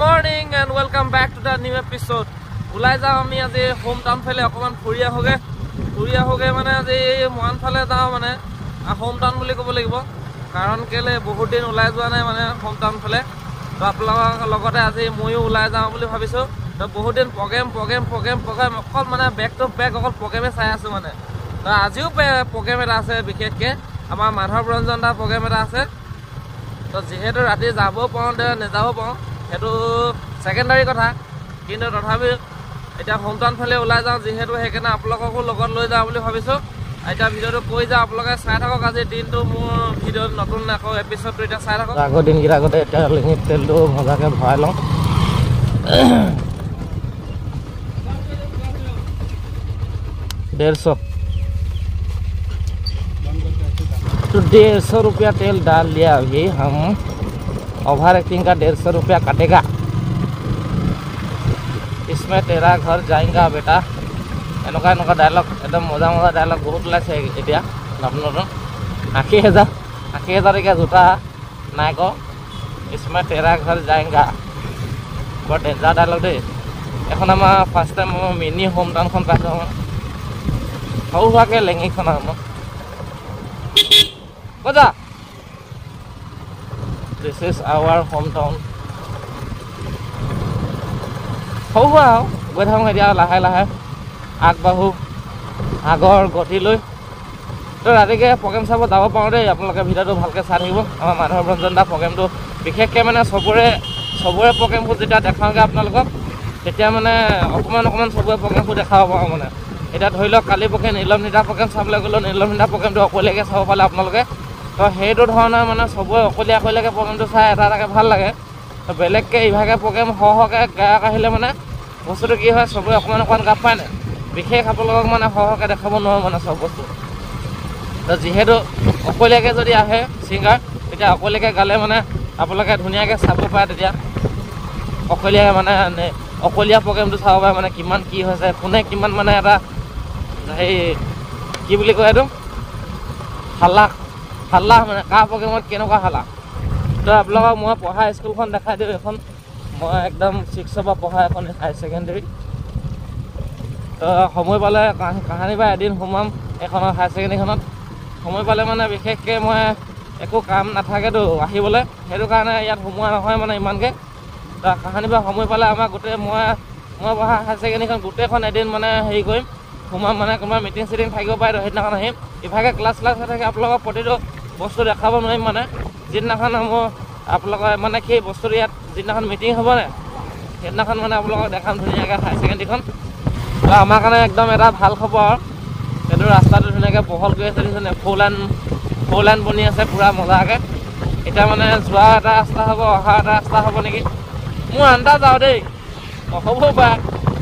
morning and welcome back to the new episode. Ulai jao ami aji hometown phale okoman phuri ahoge mane aji mohan phale jao mane hometown boli kobo lagibo karon kele bahut din ulai joa nai mane hometown phale to apnalok logote aji moyo ulai jao boli bhabisu to bahut din program okol mane back to back okol program e sai asu mane to ajiu program eta ase bikhekke amar Madhav Ranjan da program eta ase to jehetu rati jabo paunde nejabo paun hetu secondary kotha kintu tothabi eta hometown phale ulai jao jehetu hekena apnalokko logot loi jao boli bhabisu eta video to koi ja apnaloke sai thakok aji din to mur video notun ako episode to eta sai thakok ago din gira gote eta lingit tel to mojake bharai long 150 तो 150 रुपया तेल डाल लिया अभी हम over acting का 150 रुपया कटेगा इसमें तेरा घर जाएगा बेटा एनका डायलॉग एकदम मजा डायलॉग बहुत ओलाइছে এতিয়া আপনার 80,000 का जूता নাই को इसमें तेरा घर जाएगा बहुत डेंजर डायलॉग दे এখন আমার first time mini home town খন পাইছো হউহাকে লেঙি খনা Koda. This is our hometown. How goi thang etia lahe agbahu agor goti loi to ratike program sabo jabo paru de apnaloke video to bhalke sai thakibo amar Madhav Ranjan da program to bikhekke mane sobore program ko jeta dekhaoge apnalokok tetia mane okoman sobore program ko dekhao paru mane এটা ধৰি লওক কালি পকে নীলম নিদা programme চাবলৈ গ'লো নীলম নিদা প্ৰগ্ৰামটো অকলীয়াকৈ চাব পালে আপোনালোকে তো সেইটো ধৰণৰ মানে চবৰে অকলীয়াকৈ প্ৰগ্ৰামটো চাই এটাকে ভাল লাগে তো বেলেগকৈ ইভাগে প্ৰগ্ৰাম সহকৈ গায়ক আহিলে মানে বস্তুটো কি হয় চবৰে অকণমান গাপ পায় নাই বিশেষ আপোনালোকক মানে সহকৈ দেখাব নোৱাৰোঁ মানে চব বস্তু তো যিহেতু অকলীয়াকৈ যদি আহে ছিংগাৰ তেতিয়া অকলীয়াকৈ গালে মানে আপোনালোকে ধুনীয়াকৈ চাব পাৰে তেতিয়া অকলীয়াকৈ মানে অকলীয়া প্ৰগ্ৰামটো চাব পাৰে মানে কিমান কি হৈছে কোনে কিমান মানে এটা এই কি বুলি কয় এইটো হাল্লা মানে কাৰ প্ৰগ্ৰামত কেনেকুৱা হাল্লা তো আপোনালোকক মই পঢ়া স্কুলখন দেখাই দিওঁ এখন মই একদম 6 পৰা পঢ়া এখন হাই ছেকেণ্ডেৰী তো সময় পালে কাহানি বা এদিন সোমাম এখনৰ হাই ছেকেণ্ডেৰীখনত সময় পালে মানে বিশেষকৈ মই একো কাম নাথাকেতো আহিবলৈ সেইটো কাৰণে ইয়াত সোমোৱা নহয় মানে ইমানকৈ তো কাহানি বা সময় পালে আমাৰ গোটেই মই পঢ়া হাই ছেকেণ্ডেৰীখন গোটেইখন এদিন মানে হেৰি কৰিম সোমাম মানে কোনোবা মিটিং চিটিং থাকিব পাৰে সেইদিনাখন আহিম ইভাগে ক্লাছ হৈ থাকে আপোনালোকক প্ৰতিটো বস্তু দেখাব নোৱাৰিম মানে যিদিনাখন মোৰ আপোনালোকৰ মানে সেই বস্তুটো ইয়াত যিদিনাখন মিটিং হ'ব নে সেইদিনাখন মানে আপোনালোকক দেখাম ধুনীয়াকৈ হাই ছেকেণ্ডেৰীখন তো আমাৰ কাৰণে একদম এটা ভাল খবৰ সেইটো ৰাস্তাটো ধুনীয়াকৈ বহল কৰি আছে দেখিছেনে ফ'ৰ লাইন বনি আছে পূৰা মজাকৈ এতিয়া মানে যোৱা এটা ৰাস্তা হ'ব অহা এটা ৰাস্তা হ'ব নেকি মোৰ আন্দাজ যাওঁ দেই নহ'বও পাৰে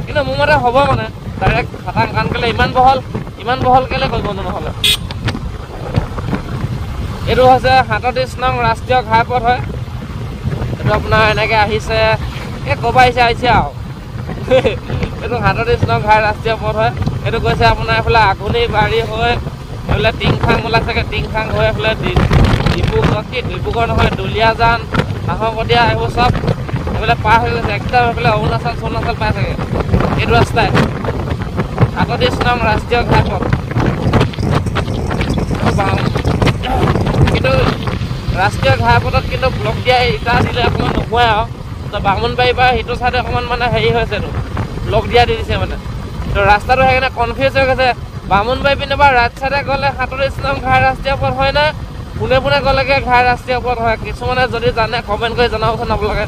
কিন্তু মোৰ মতে হ'ব মানে ডাইৰেক্ট খাটাং কাণ কেলে ইমান বহল কেলে কৰিব নহ'লে এইটো হৈছে 37 নং ৰাষ্ট্ৰীয় ঘাইপথ হয় এইটো আপোনাৰ এনেকৈ আহিছে এই ক'ৰপৰা আহিছে আৰু এইটো 37 নং ঘাই ৰাষ্ট্ৰীয় পথ হয় এইটো গৈছে আপোনাৰ এইফালে আঘুনি বাৰী হৈ এইফালে টিংখাং ওলাইছেগৈ টিংখাং হৈ এইফালে ডিব্ৰুগড় নহয় দুলীয়াজান নাহৰকটীয়া এইবোৰ চব এইফালে পাৰ হৈ গৈছে একদম এইফালে অৰুণাচল পাইছেগৈ এইটো ৰাস্তাই 37 নং ৰাষ্ট্ৰীয় ঘাইপথ কিন্তু ৰাষ্ট্ৰীয় ঘাইপথত কিন্তু ব্লক দিয়া ইটা দিলে অকণমান নোপোৱাই আৰু তো বামুণবাৰীৰ পৰা সেইটো চাইডে অকণমান মানে হেৰি হৈছেতো ব্লক দিয়া দি দিছে মানে তো ৰাস্তাটো সেইকাৰণে কনফিউজ হৈ গৈছে বামুণবাৰী পিনে বা ৰাইট চাইডে গ'লে 37 নং ঘাই ৰাষ্ট্ৰীয় পথ হয় নে পোনে গ'লেগৈ ঘাই ৰাষ্ট্ৰীয় পথ হয় কিছুমানে যদি জানে কমেণ্ট কৰি জনাবচোন আপোনালোকে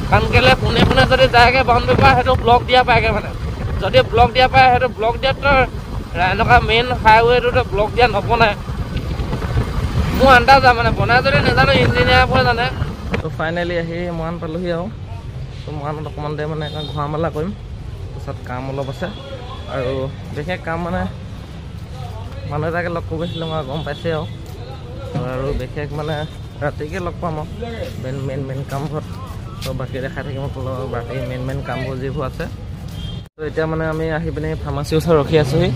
কাৰণ কেলে পোনে যদি যায়গৈ বাউণ্ডেৰীৰ পৰা সেইটো ব্লক দিয়া পায়গৈ মানে যদি ব্লক দিয়া পায় সেইটো ব্লক দিয়াতো এনেকুৱা মেইন হাইৱেটোতো ব্লক দিয়া নবনায় মোৰ আন্দাজ মানে বনাই যদি নাজানো ইঞ্জিনিয়াৰবোৰে জানে তো ফাইনেলি আহি মৰাণ পালোহি আৰু তো মৰাণত অকণমান দেৰি মানে ঘূৰা মেলা কৰিম তাৰপিছত কাম অলপ আছে আৰু বিশেষ কাম মানে মানুহ এটাকে লগ কৰিছিলোঁ মই গম পাইছে আৰু বিশেষ মানে ৰাতিকৈ লগ পাম আৰু মেইন কামবোৰত তো বাকী দেখাই থাকিম বাকী মেইন কামবোৰ যিবোৰ আছে তো এতিয়া মানে আমি আহি পিনে ফাৰ্মাচীৰ ওচৰত ৰখি আছোঁহি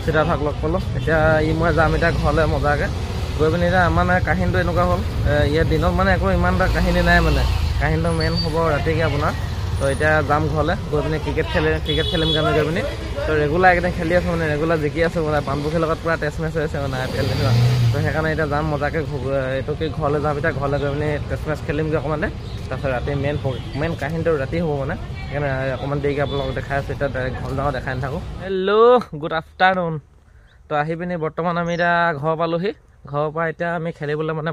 চিধা ভাগ লগ পালোঁ এতিয়া মই যাম এতিয়া ঘৰলৈ মজাকৈ গৈ পিনি এতিয়া আমাৰ কাহিনীটো এনেকুৱা হ'ল ইয়াত দিনত মানে একো ইমান এটা কাহিনী নাই মানে কাহিনীটো মেইন হ'ব ৰাতিকৈ আপোনাৰ। তো এতিয়া যাম ঘৰলৈ গৈ পিনি ক্ৰিকেট খেলিম কাৰণে গৈ পিনি। তো ৰেগুলাৰ এইকেইদিন খেলি আছোঁ মানে ৰেগুলাৰ জিকি আছোঁ মানে বানপুখুৰীৰ লগত পূৰা টেষ্ট মেচ হৈ আছে মানে IPL নিচিনা। তো সেইকাৰণে এতিয়া যাম মজাকৈ এইটো কি ঘৰলৈ যাম এতিয়া ঘৰলৈ গৈ পিনি টেষ্ট মেচ খেলিমগৈ অকণমান। তাৰপিছত ৰাতি মেইন কাহিনীটো ৰাতি হ'ব মানে সেইকাৰণে অকণমান দেৰিকৈ আপোনালোকক দেখাই আছোঁ। এতিয়া ডাইৰেক্ট ঘৰ যাওঁ দেখাই নাথাকোঁ। Hello' good afternoon. তো আহি পিনি বৰ্তমান আমি এতিয়া ঘৰ পালোহি। ঘৰৰ পৰা এতিয়া আমি খেলিবলৈ মানে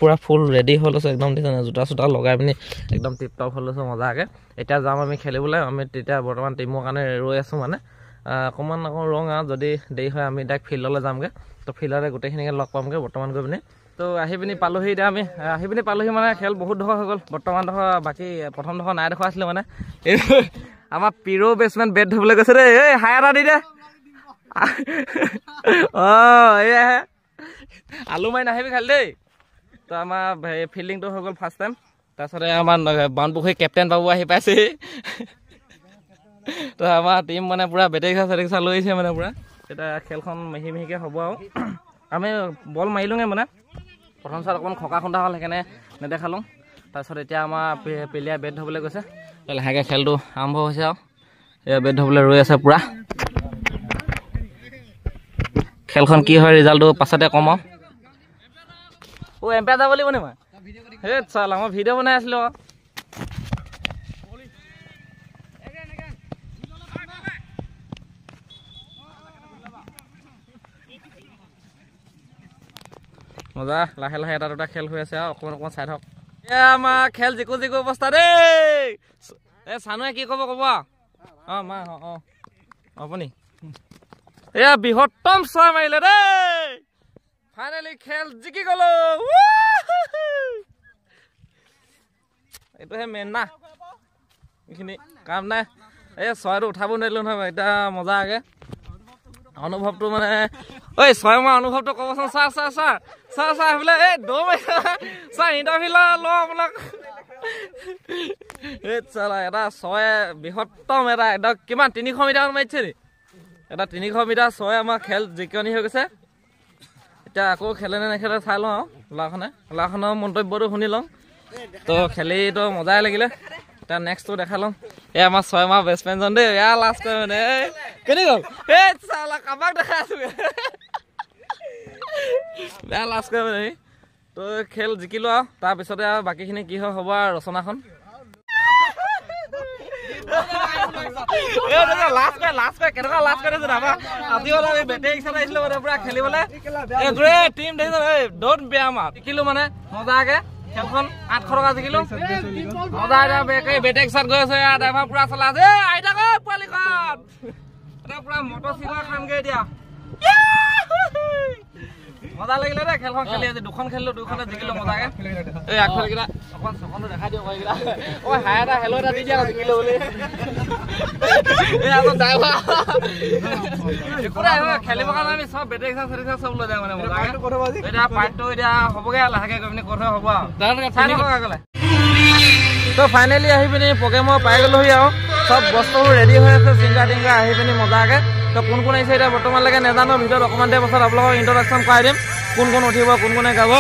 পূৰা ফুল ৰেডি হৈ লৈছোঁ একদম দেখিছে জোতা চোতা লগাই পিনি একদম টিপ টপ হৈ লৈছোঁ মজাকৈ। এতিয়া যাম আমি খেলিবলৈ। আমি তেতিয়া বৰ্তমান টিমৰ কাৰণে ৰৈ আছোঁ মানে অকণমান আকৌ ৰং আৰু যদি দেৰি হয় আমি ডাইৰেক্ট ফিল্ডলৈ যামগৈ। তো ফিল্ডতে গোটেইখিনিকে লগ পামগৈ বৰ্তমান গৈ পিনি। তো আহি পিনি পালোহি এতিয়া আমি পালোহি মানে খেল বহুত ডোখৰ হৈ গ'ল বৰ্তমান ডোখৰ বাকী প্ৰথম ডোখৰ নাই ডোখৰ আছিলে মানে এই আমাৰ পিৰ' বেটছমেন বেট ধৰিবলৈ গৈছে দেই। এই হাই এটা দি দে অঁ এয়াহে আলু মাৰি নাহিবি খালি দেই। তো আমাৰ ফিল্ডিংটো হৈ গ'ল ফাৰ্ষ্ট টাইম। তাৰপিছতে আমাৰ বানপুখুৰী কেপ্টেইন বাবু আহি পাইছেহি। তো আমাৰ টিম মানে পূৰা বেটেক্সা লৈ আহিছে মানে পূৰা। এতিয়া খেলখন মিহিকৈ হ'ব আৰু আমি বল মাৰিলোঁগৈ মানে প্ৰথম চাত অকণমান খকা খুন্দা হ'ল সেইকাৰণে নেদেখালোঁ। তাৰপিছত এতিয়া আমাৰ প্লেয়াৰ বেট ধৰিবলৈ গৈছে। লাহেকৈ খেলটো আৰম্ভ হৈছে আৰু এয়া বেট ধৰিবলৈ ৰৈ আছে পূৰা। খেলখন কি হয় ৰিজাল্টটো পাছতে কম আৰু। এম্পায়াৰ যাব লাগিব নি মই সেই চাল মই ভিডিঅ' বনাই আছিলোঁ আকৌ। মজা লাহে লাহে এটা দুটা খেল হৈ আছে আৰু অকণমান চাই থাকক। এয়া আমাৰ খেল জিকো অৱস্থা দেই। এই চানুৱে কি ক'ব অঁ মা অঁ আপুনি এয়া বৃহত্তম 6 মাৰিলে দেই। ফাইনেলি খেল জিকি গ'লো। এইটোহে মেইন না এইখিনি কাম নাই। এই 6টো উঠাব নোৱাৰিলোঁ নহয় এতিয়া মজাকৈ অনুভৱটো মানে ঐ 6 মাহ অনুভৱটো ক'বচোন। ছাৰ বোলে এই দৌ মাৰিছে ছাৰ ইণ্টাৰভিউ লওঁ আপোনাক। এই চালা এটা 6 বৃহত্তম এটা একদম কিমান 300 মিটাৰ মাৰিছে নি এটা 300 মিটাৰ 6 আমাৰ খেল জিকনি হৈ গৈছে। এতিয়া আকৌ খেলে নে নেখেলে চাই লওঁ আৰু ল'ৰাখনৰ মন্তব্যটো শুনি লওঁ। তো খেলিতো মজাই লাগিলে। এতিয়া নেক্সটটো দেখা লওঁ। এই আমাৰ 6 মাহ বেটছমেনজন দেই এয়া লাষ্ট কৰে মানে কেনি গ'ল এই চালা কাবাক দেখাই আছোঁ বেয়া লাষ্ট কৰে মানে। তো খেল জিকিলোঁ আৰু তাৰপিছতে আৰু বাকীখিনি কি হয় হ'ব আৰু ৰচনাখন। কেনেকুৱা লাষ্ট কৰি আজি হ'ল আমি বেটেৰী ৰিক্সাত আহিছিলোঁ মানে পূৰা খেলিবলৈ টিম দৌৰ বেয়া আমাৰ জিকিলোঁ মানে মজাকৈ খেলখন 800 টকা জিকিলোঁ মজা। এতিয়া বেটেৰী ৰিক্সাত গৈ আছে ড্ৰাইভাৰ পূৰা চলাই আছে আহি থাক পোৱালিখন এতিয়া পূৰা মটৰ চিঙৰ খামগৈ এতিয়া। মজা লাগিলে দেই খেলখন খেলি আজি 2খন খেলিলোঁ 2খনে জিকিলোঁ মজাকৈ। এই আগফালেকেইটা অকণমান চকনটো দেখাই দিয়ক এইকেইটা হাই এটা হেল্ল' এটা দি দিয়া জিকিলোঁ বুলি। খেলিবৰ কাৰণে আমি চব বেটেৰী ৰিক্সা চব লৈ যাওঁ মানে এতিয়া পাৰ্টটো এতিয়া হ'বগৈ লাহেকৈ গৈ পিনি ক'ত হ'ব আৰু চাই থাকক আগলৈ। তো ফাইনেলি আহি পিনি প্ৰগ্ৰেমৰ পাই গ'লোহি আৰু চব বস্তুবোৰ ৰেডি হৈ আছে চিংগাৰ টিংগাৰ আহি পিনি মজাকৈ। তো কোন আহিছে এতিয়া বৰ্তমানলৈকে নাজানো ভিতৰত অকণমান দেৰি পাছত আপোনালোকক ইণ্ট্ৰডাকশ্যন কৰাই দিম কোন উঠিব কোনে গাব।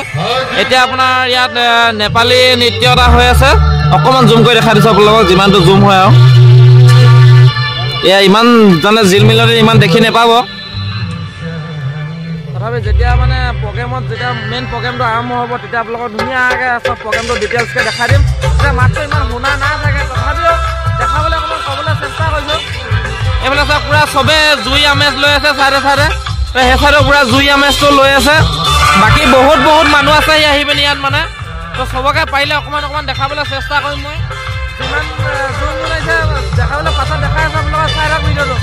এতিয়া আপোনাৰ ইয়াত নেপালী নৃত্য এটা হৈ আছে অকণমান জুম কৰি দেখাই দিছোঁ আপোনালোকক যিমানটো জুম হয় আৰু এয়া ইমান জানে জিলমিলতে ইমান দেখি নাপাব। তথাপি যেতিয়া মানে যেতিয়া মেইন প্ৰগ্ৰেমটো আৰম্ভ হ'ব তেতিয়া আপোনালোকক ধুনীয়াকৈ চব প্ৰগ্ৰেমটো ডিটেইলছকৈ দেখাই দিম। এতিয়া মাতটো ইমান শুনা নাই থাকে তথাপিও দেখাবলৈ অকণমান ক'বলৈ চেষ্টা কৰিছোঁ। এইফালে চাওক পূৰা চবেই জুই আমেজ লৈ আছে চাইডে সেই চাইডেও পূৰা জুই আমেজটো লৈ আছে। বাকী বহুত মানুহ আছে আহি পিনি ইয়াত মানে। তো চবকে পাৰিলে অকণমান দেখাবলৈ চেষ্টা কৰিম মই যিমান জুম ওলাইছে দেখাবলৈ পাছত দেখাই আছে আপোনালোকে চাই থাকক ভিডিঅ'টো।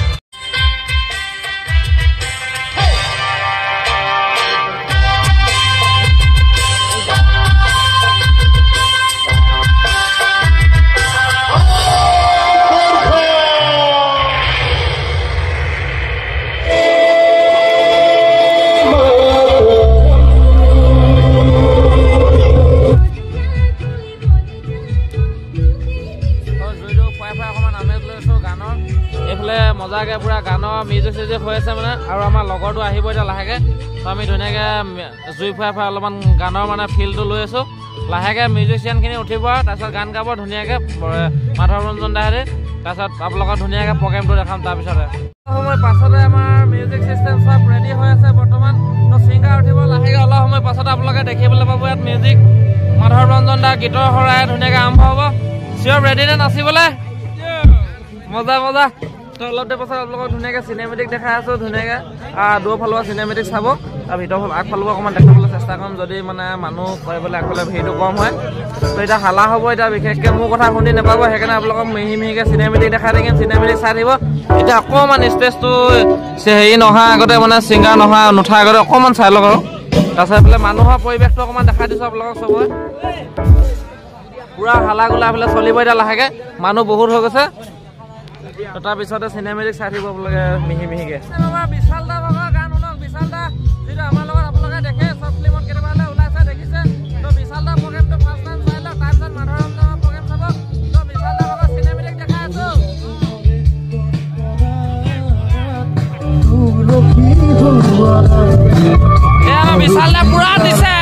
মজাকৈ পূৰা গানৰ মিউজিক চিউজিক হৈ আছে মানে আৰু আমাৰ লগৰটো আহিব এতিয়া লাহেকৈ। তো আমি ধুনীয়াকৈ জুই ফুৰাই অলপমান গানৰ মানে ফিলটো লৈ আছোঁ। লাহেকৈ মিউজিচিয়ানখিনি উঠিব তাৰপিছত গান গাব ধুনীয়াকৈ মাধৱ ৰঞ্জন দাহঁতে তাৰপিছত আপোনালোকক ধুনীয়াকৈ প্ৰগ্ৰেমটো দেখাম তাৰপিছতে সময় পাছতে আমাৰ মিউজিক চিষ্টেম চব ৰেডি হৈ আছে বৰ্তমান তো ছিংগাৰ উঠিব লাহেকৈ অলপ সময় পাছতে আপোনালোকে দেখিবলৈ পাব ইয়াত মিউজিক মাধৱ ৰঞ্জন দা গীতৰ শৰাই ধুনীয়াকৈ আৰম্ভ হ'ব চিঞৰ ৰেডি নে নাচিবলৈ মজা মজা তো অলপ দেৰি পাছত আপোনালোকক ধুনীয়াকৈ চিনেমেটিক দেখাই আছোঁ ধুনীয়াকৈ দুফালৰ চিনেমেটিক চাব আৰু ভিতৰ আগফালৰ অকণমান দেখাবলৈ চেষ্টা কৰিম যদি মানে মানুহ কৰিবলৈ আগফালে ভিৰটো কম হয় তো এতিয়া হালা হ'ব এতিয়া বিশেষকৈ মোৰ কথা শুনি নাপাব সেইকাৰণে আপোনালোকক মিহি মিহিকৈ চিনেমেটিক দেখাই থাকিম চিনেমেটিক চাই থাকিব এতিয়া অকণমান ষ্টেজটো হেৰি নহা আগতে মানে ছিংগাৰ নহা নুঠা আগতে অকণমান চাই লওক আৰু তাৰপিছত এইফালে মানুহৰ পৰিৱেশটো অকণমান দেখাই দিছোঁ আপোনালোকক চবৰে পুৰা হালা গোলা এইফালে চলিব এতিয়া লাহেকৈ মানুহ বহুত হৈ গৈছে তাৰপিছতে চিনেমেটিক চাই থাকিব আপোনালোকে মিহি মিহিকৈ বিশাল দা ভাগৰ গান শুনক বিশাল দা যিটো আমাৰ লগত আপোনালোকে দেখে চব ফিল্মত কেতিয়াবা ওলাইছে দেখিছে তো বিশাল দা প্ৰগ্ৰেমটো ফাৰ্ষ্ট টাইম চাই লওক তাৰপিছত মাধৱ ৰঞ্জনৰ প্ৰগ্ৰেম চাব তো বিশাল দা ভাগৰ চিনেমেটিক দেখাই আছোঁ বিশাল দা পুৰা দিছে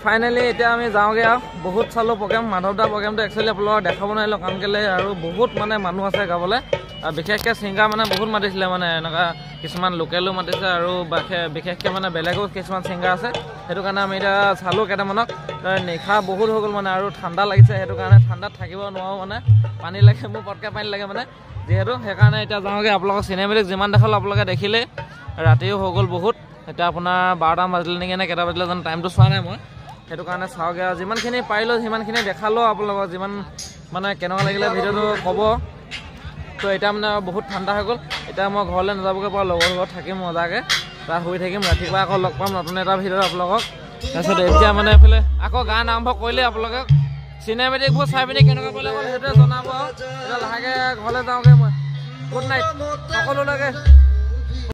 ফাইনেলি এতিয়া আমি যাওঁগৈ আৰু বহুত চালোঁ প্ৰগ্ৰেম মাধৱ দা প্ৰগ্ৰেমটো একচুৱেলি আপোনালোকক দেখাব নোৱাৰিলোঁ কাৰণ কেলৈ আৰু বহুত মানে মানুহ আছে গাবলৈ আৰু বিশেষকৈ ছিংগাৰ মানে বহুত মাতিছিলে মানে এনেকুৱা কিছুমান লোকেলো মাতিছে আৰু বিশেষকৈ মানে বেলেগো কিছুমান ছিংগাৰ আছে সেইটো কাৰণে আমি এতিয়া চালোঁ কেইটামানক নিশা বহুত হৈ গ'ল মানে আৰু ঠাণ্ডা লাগিছে সেইটো কাৰণে ঠাণ্ডাত থাকিব নোৱাৰোঁ মানে পানী লাগে মোৰ পটকৈ পানী লাগে মানে যিহেতু সেইকাৰণে এতিয়া যাওঁগৈ আপোনালোকক চিনেমেটিক যিমান দেখালোঁ আপোনালোকে দেখিলে ৰাতিও হৈ গ'ল বহুত এতিয়া আপোনাৰ 12টা বাজিলে নেকি নে কেইটা বাজিলে জানো টাইমটো চোৱা নাই মই সেইটো কাৰণে চাওঁগৈ আৰু যিমানখিনি পাৰিলোঁ সিমানখিনি দেখালোঁ আপোনালোকক যিমান মানে কেনেকুৱা লাগিলে ভিডিঅ'টো ক'ব তো এতিয়া মানে বহুত ঠাণ্ডা হৈ গ'ল এতিয়া মই ঘৰলৈ নাযাবগৈ পাৰোঁ লগৰ ঘৰত থাকিম মজাকৈ তাত শুই থাকিম ৰাতিপুৱা আকৌ লগ পাম নতুন এটা ভিডিঅ' আপোনালোকক তাৰপিছত এতিয়া মানে এইফালে আকৌ গান আৰম্ভ কৰিলে আপোনালোকে চিনেমেটিকবোৰ চাই পিনি কেনেকুৱা কৰিলে সেইটোৱে জনাব আৰু এতিয়া লাহেকৈ ঘৰলৈ যাওঁগৈ মই গুড নাইট সকলোলৈকে